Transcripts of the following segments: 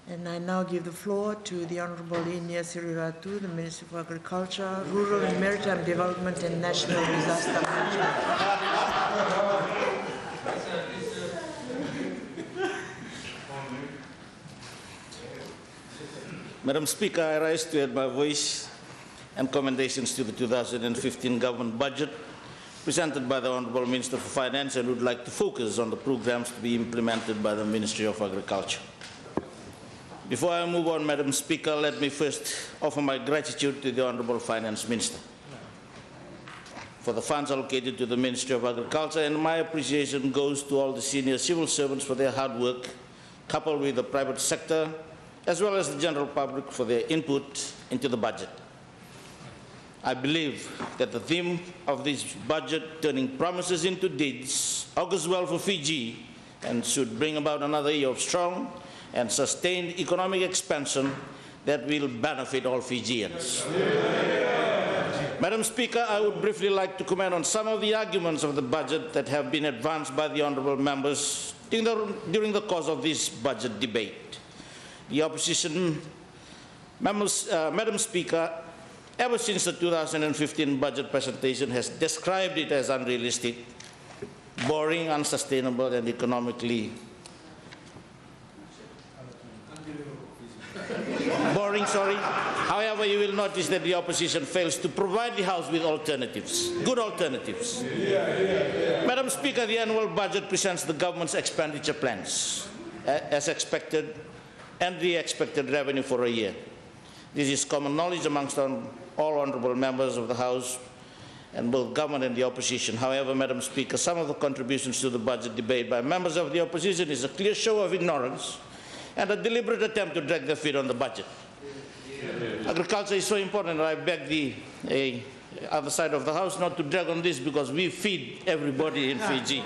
And I now give the floor to the Honorable Inia Seruiratu, the Minister for Agriculture, Rural and Maritime Development and National Disaster Management. Madam Speaker, I rise to add my voice and commendations to the 2015 government budget presented by the Honourable Minister for Finance, and would like to focus on the programs to be implemented by the Ministry of Agriculture. Before I move on, Madam Speaker, let me first offer my gratitude to the Honourable Finance Minister for the funds allocated to the Ministry of Agriculture, and my appreciation goes to all the senior civil servants for their hard work, coupled with the private sector, as well as the general public for their input into the budget. I believe that the theme of this budget, turning promises into deeds, augurs well for Fiji and should bring about another year of strong and sustained economic expansion that will benefit all Fijians. Madam Speaker, I would briefly like to comment on some of the arguments of the budget that have been advanced by the honourable members during the course of this budget debate. The opposition members, Madam Speaker, ever since the 2015 budget presentation has described it as unrealistic, boring, unsustainable, and economically boring, sorry. However, you will notice that the opposition fails to provide the House with alternatives, good alternatives. Madam Speaker, the annual budget presents the government's expenditure plans, as expected, and the expected revenue for a year. This is common knowledge amongst all honourable members of the House and both government and the opposition. However, Madam Speaker, some of the contributions to the budget debate by members of the opposition is a clear show of ignorance and a deliberate attempt to drag their feet on the budget. Agriculture is so important, and I beg the other side of the House not to drag on this, because we feed everybody in Fiji.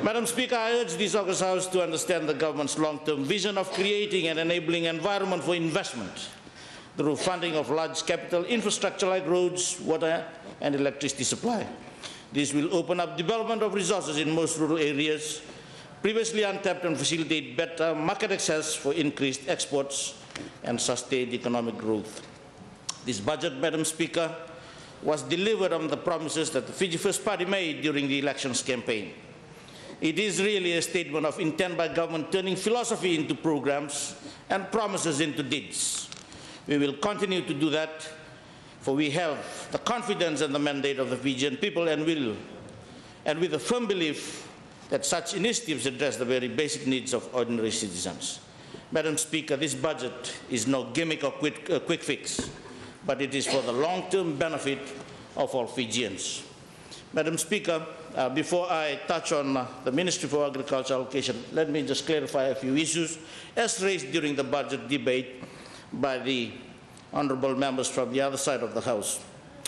Madam Speaker, I urge this August House to understand the government's long-term vision of creating an enabling environment for investment through funding of large capital infrastructure like roads, water, and electricity supply. This will open up development of resources in most rural areas previously untapped and facilitate better market access for increased exports and sustained economic growth. This budget, Madam Speaker, was delivered on the promises that the Fiji First Party made during the elections campaign. It is really a statement of intent by government turning philosophy into programs and promises into deeds. We will continue to do that, for we have the confidence and the mandate of the Fijian people, and with a firm belief that such initiatives address the very basic needs of ordinary citizens. Madam Speaker, this budget is no gimmick or quick fix, but it is for the long-term benefit of all Fijians. Madam Speaker, before I touch on the Ministry for Agriculture allocation, let me just clarify a few issues as raised during the budget debate by the honourable members from the other side of the House.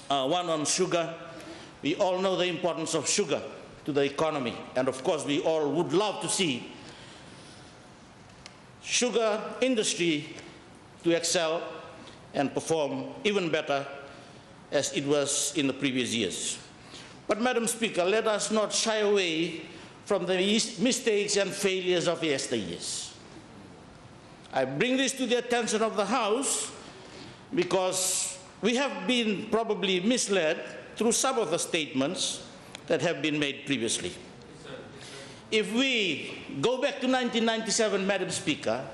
One on sugar. We all know the importance of sugar to the economy, and of course we all would love to see sugar industry to excel and perform even better as it was in the previous years. But Madam Speaker, let us not shy away from the mistakes and failures of yesteryears. I bring this to the attention of the House because we have been probably misled through some of the statements that have been made previously. If we go back to 1997, Madam Speaker,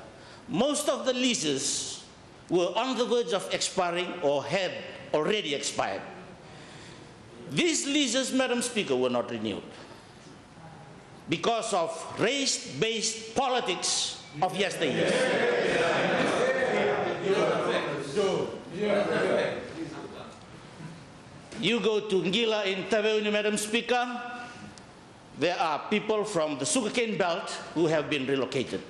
most of the leases were on the verge of expiring or had already expired. These leases, Madam Speaker, were not renewed because of race-based politics of yesteryear. You go to Ngila in Taveuni, Madam Speaker, there are people from the sugarcane belt who have been relocated.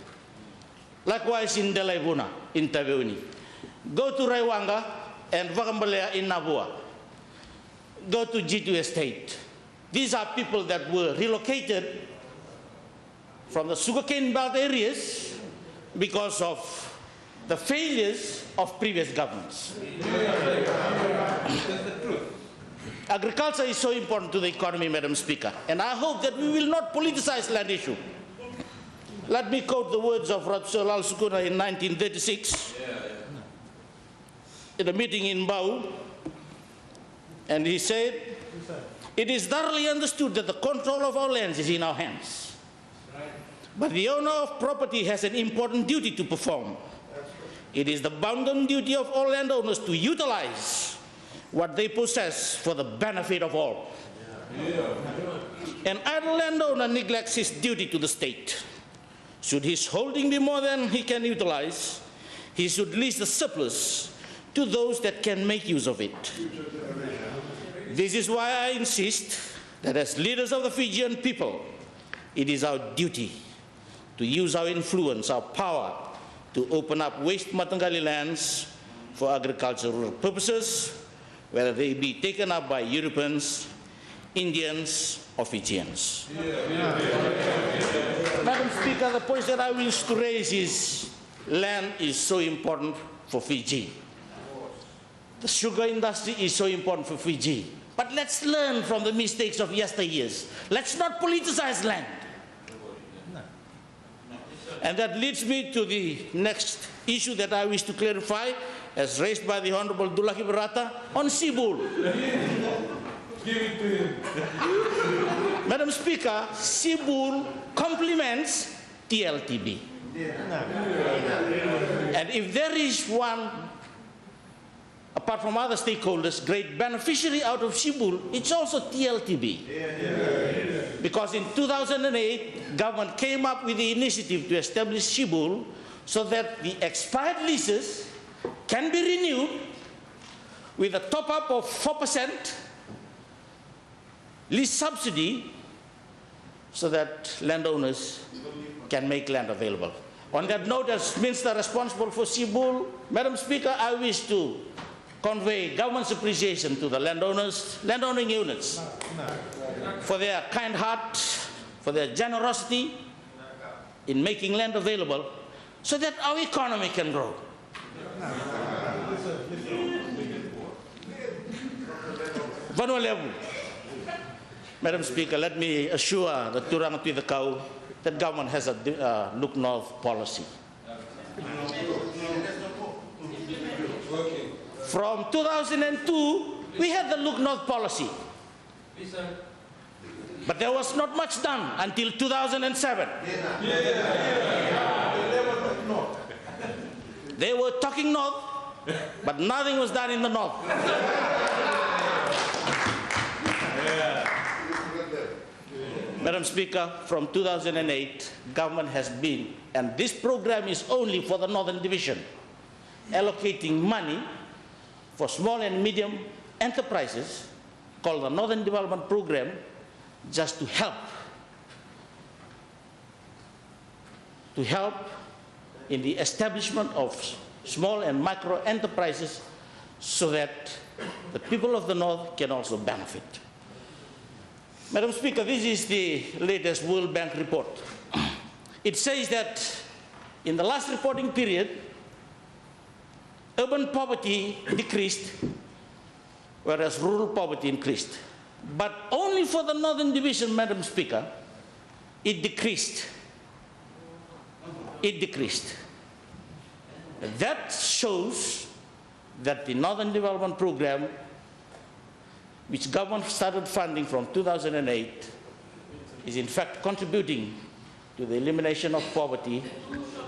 Likewise in Delaibuna, in Taveuni. Go to Raiwanga and Vagambalea in Nabua. Go to G2 Estate. These are people that were relocated from the sugarcane belt areas because of the failures of previous governments. Agriculture is so important to the economy, Madam Speaker, and I hope that we will not politicize land issue. Let me quote the words of Ratu Lal Sukuna in 1936 in a meeting in Bau, and he said, "It is thoroughly understood that the control of our lands is in our hands. But the owner of property has an important duty to perform. It is the bounden duty of all landowners to utilize what they possess for the benefit of all. An idle landowner neglects his duty to the state. Should his holding be more than he can utilize, he should lease the surplus to those that can make use of it. This is why I insist that as leaders of the Fijian people, it is our duty to use our influence, our power, to open up waste Matangali lands for agricultural purposes, whether they be taken up by Europeans, Indians, or Fijians." Madam Speaker, the point that I wish to raise is land is so important for Fiji. The sugar industry is so important for Fiji. But let's learn from the mistakes of yesteryears. Let's not politicize land. And that leads me to the next issue that I wish to clarify, as raised by the Honorable Dulaki Barata, on Sibul. Madam Speaker, Sibul complements TLTB. And if there is one, apart from other stakeholders, great beneficiary out of Sibul, it's also TLTB. Because in 2008, government came up with the initiative to establish Sibul so that the expired leases can be renewed with a top-up of 4% lease subsidy so that landowners can make land available. On that note, as Minister responsible for Sibul, Madam Speaker, I wish to convey government's appreciation to the landowners, landowning units, for their kind heart, for their generosity in making land available so that our economy can grow. Madam Speaker, let me assure the Turang Tuidakau that government has a look north policy. From 2002, we had the look north policy. But there was not much done until 2007. They were talking north, but nothing was done in the north. Madam Speaker, from 2008, government has been, and this program is only for the Northern Division, allocating money for small and medium enterprises called the Northern Development Program, just to help in the establishment of small and micro enterprises so that the people of the North can also benefit. Madam Speaker, this is the latest World Bank report. It says that in the last reporting period, urban poverty decreased, whereas rural poverty increased. But only for the Northern Division, Madam Speaker, it decreased. It decreased. That shows that the Northern Development Program, which government started funding from 2008, is in fact contributing to the elimination of poverty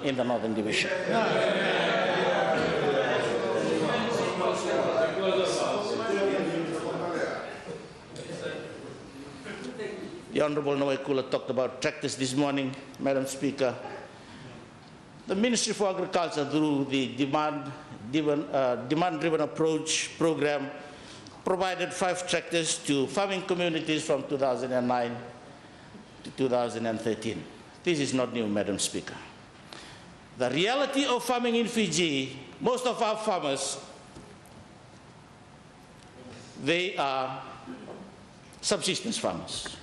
in the Northern Division. The Honorable Nowaikula talked about tractors this morning, Madam Speaker. The Ministry for Agriculture, through the demand-driven approach program, provided 5 tractors to farming communities from 2009 to 2013. This is not new, Madam Speaker. The reality of farming in Fiji, most of our farmers, they are subsistence farmers.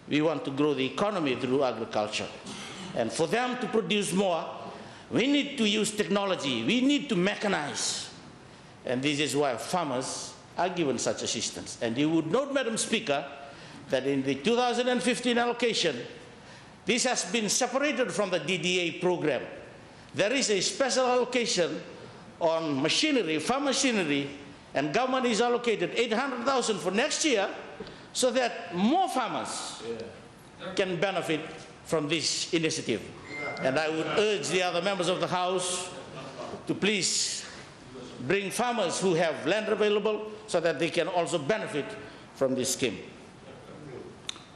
We want to grow the economy through agriculture. And for them to produce more, we need to use technology. We need to mechanize. And this is why farmers are given such assistance. And you would note, Madam Speaker, that in the 2015 allocation, This has been separated from the DDA program. There is a special allocation on machinery, farm machinery, and government is allocated 800,000 for next year so that more farmers can benefit from this initiative. And I would urge the other members of the House to please bring farmers who have land available so that they can also benefit from this scheme.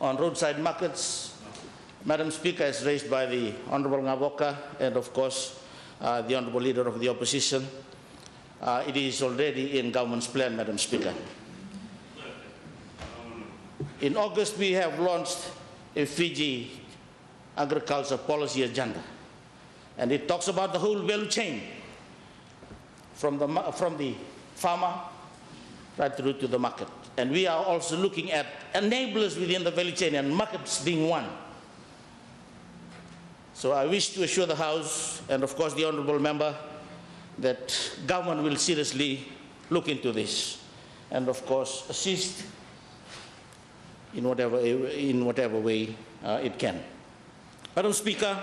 On roadside markets, Madam Speaker, as raised by the Honorable Ngavoka and of course the Honorable Leader of the Opposition, it is already in government's plan, Madam Speaker. In August, we have launched a Fiji agriculture policy agenda, and it talks about the whole value chain from the farmer right through to the market. And we are also looking at enablers within the value chain, and markets being one. So I wish to assure the House and of course the Honourable Member that government will seriously look into this and of course assist in whatever way it can. Madam Speaker,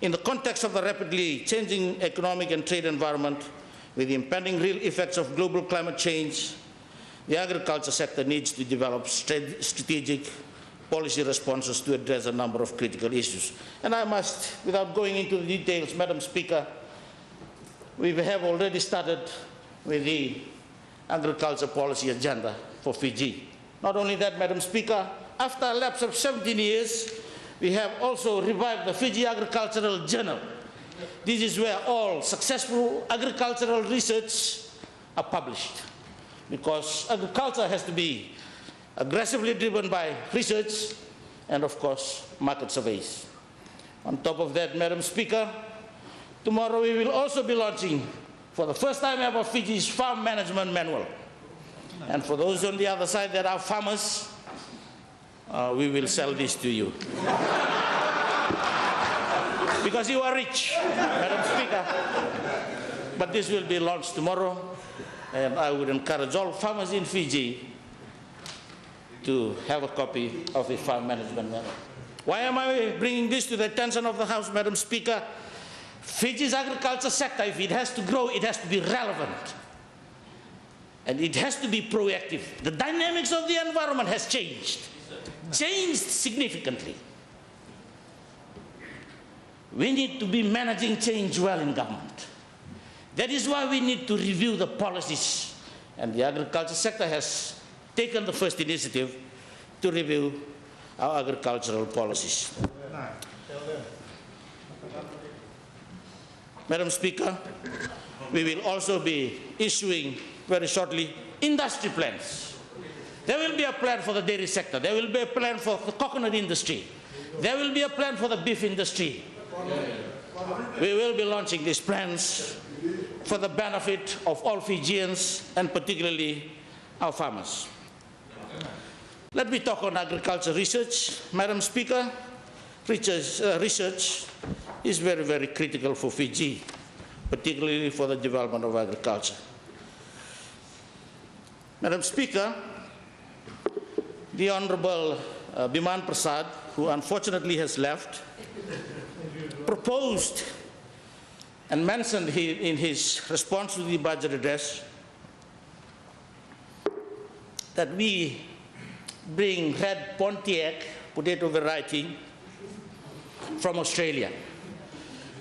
in the context of the rapidly changing economic and trade environment with the impending real effects of global climate change, the agriculture sector needs to develop strategic policy responses to address a number of critical issues. And I must, without going into the details, Madam Speaker, we have already started with the agriculture policy agenda for Fiji. Not only that, Madam Speaker, after a lapse of 17 years, we have also revived the Fiji Agricultural Journal. This is where all successful agricultural research are published, because agriculture has to be aggressively driven by research and of course market surveys. On top of that, Madam Speaker, tomorrow we will also be launching for the first time ever Fiji's Farm Management Manual. And for those on the other side that are farmers, we will sell this to you. Because you are rich, Madam Speaker. But this will be launched tomorrow, and I would encourage all farmers in Fiji to have a copy of the Farm Management Manual. Why am I bringing this to the attention of the House, Madam Speaker? Fiji's agriculture sector, if it has to grow, it has to be relevant. And it has to be proactive. The dynamics of the environment has changed significantly. We need to be managing change well in government. That is why we need to review the policies. And the agriculture sector has taken the first initiative to review our agricultural policies. Madam Speaker, we will also be issuing very shortly industry plans. There will be a plan for the dairy sector. There will be a plan for the coconut industry. There will be a plan for the beef industry. We will be launching these plans for the benefit of all Fijians and particularly our farmers. Let me talk on agriculture research. Madam Speaker, research is very, very critical for Fiji, particularly for the development of agriculture. Madam Speaker, the Honourable Biman Prasad, who unfortunately has left, proposed and mentioned in his response to the budget address that we bring red Pontiac potato variety from Australia,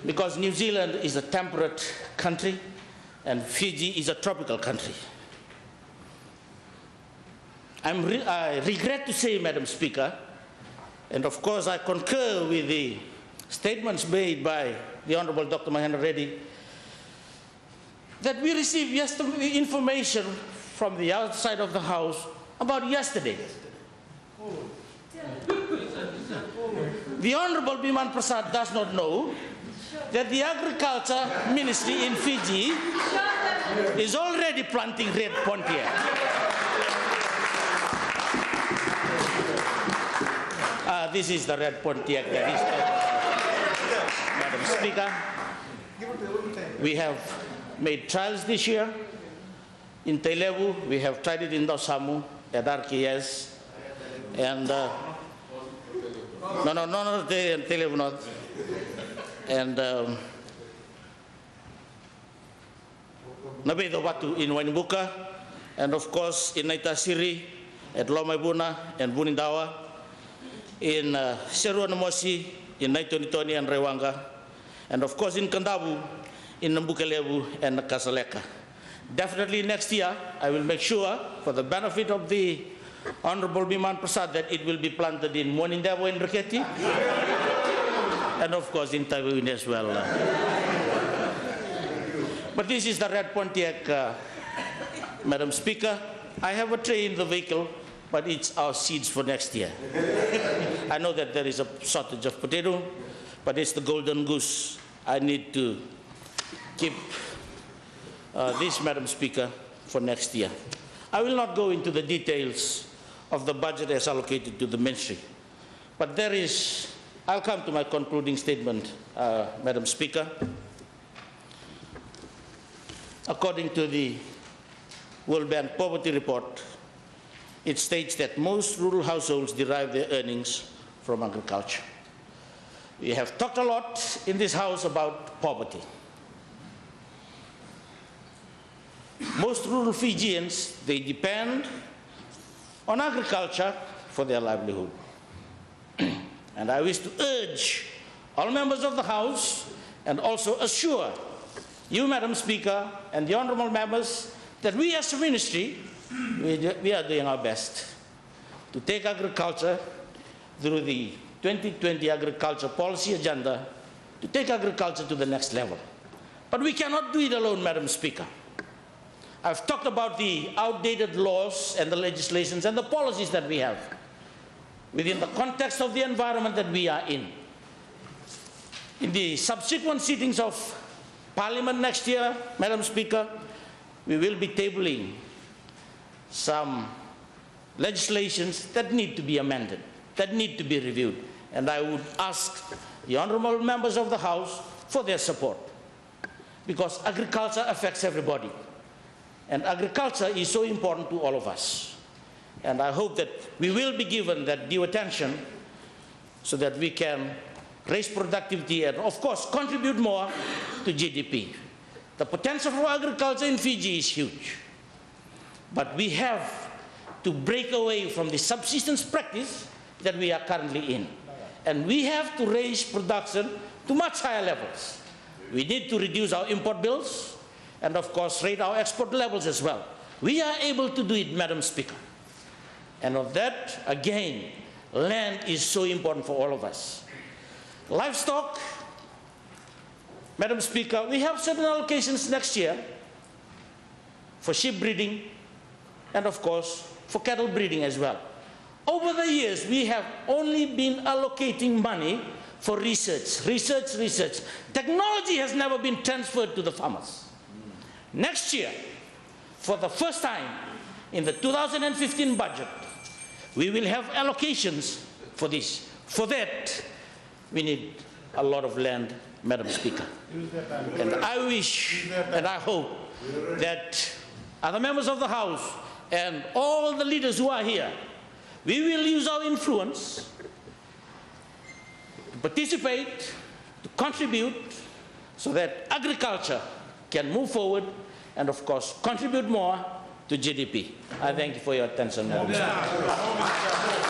because New Zealand is a temperate country and Fiji is a tropical country. I regret to say, Madam Speaker, and of course I concur with the statements made by the Honourable Dr. Mahendra Reddy, that we received information from the outside of the House about yesterday. The Honourable Biman Prasad does not know that the Agriculture Ministry in Fiji is already planting red Pontiac. This is the red Pontiac that is there. Madam Speaker, we have made trials this year. In Teilevu, we have tried it in Dosamu, at RKS, and No, Telev not. And Nabedo Watu in Wainibuka, and of course in Naitasiri, at Lomaibuna and Bunindawa, in Seruiratu, in Naitonitoni and Rewanga, and of course in Kandabu, in Nambukelebu and Kasaleka. Definitely next year, I will make sure, for the benefit of the Honorable Biman Prasad, that it will be planted in Monindawa and Raketi, and of course in Taiwan as well. But this is the Red Pontiac, Madam Speaker. I have a tray in the vehicle, but it's our seeds for next year. I know that there is a shortage of potato, but it's the golden goose. I need to keep this, Madam Speaker, for next year. I will not go into the details of the budget as allocated to the ministry, but there is, I'll come to my concluding statement, Madam Speaker. According to the World Bank Poverty Report, it states that most rural households derive their earnings from agriculture. We have talked a lot in this House about poverty. Most rural Fijians, they depend on agriculture for their livelihood. And I wish to urge all members of the House and also assure you, Madam Speaker, and the honorable members that we as a ministry, we are doing our best to take agriculture through the 2020 agriculture policy agenda, to take agriculture to the next level. But we cannot do it alone, Madam Speaker. I've talked about the outdated laws and the legislations and the policies that we have within the context of the environment that we are in. In the subsequent sittings of Parliament next year, Madam Speaker, we will be tabling some legislations that need to be amended, that need to be reviewed. And I would ask the honorable members of the House for their support, because agriculture affects everybody. And agriculture is so important to all of us. And I hope that we will be given that due attention so that we can raise productivity and, of course, contribute more to GDP. The potential for agriculture in Fiji is huge. But we have to break away from the subsistence practice that we are currently in. And we have to raise production to much higher levels. We need to reduce our import bills and, of course, rate our export levels as well. We are able to do it, Madam Speaker. And of that, again, land is so important for all of us. Livestock, Madam Speaker, we have certain allocations next year for sheep breeding and, of course, for cattle breeding as well. Over the years, we have only been allocating money for research. Technology has never been transferred to the farmers. Next year, for the first time in the 2015 budget, we will have allocations for this. For that, we need a lot of land, Madam Speaker. And I wish and I hope that other members of the House and all the leaders who are here, we will use our influence to participate, to contribute, so that agriculture can move forward and, of course, contribute more to GDP. I thank you for your attention, Madam Speaker.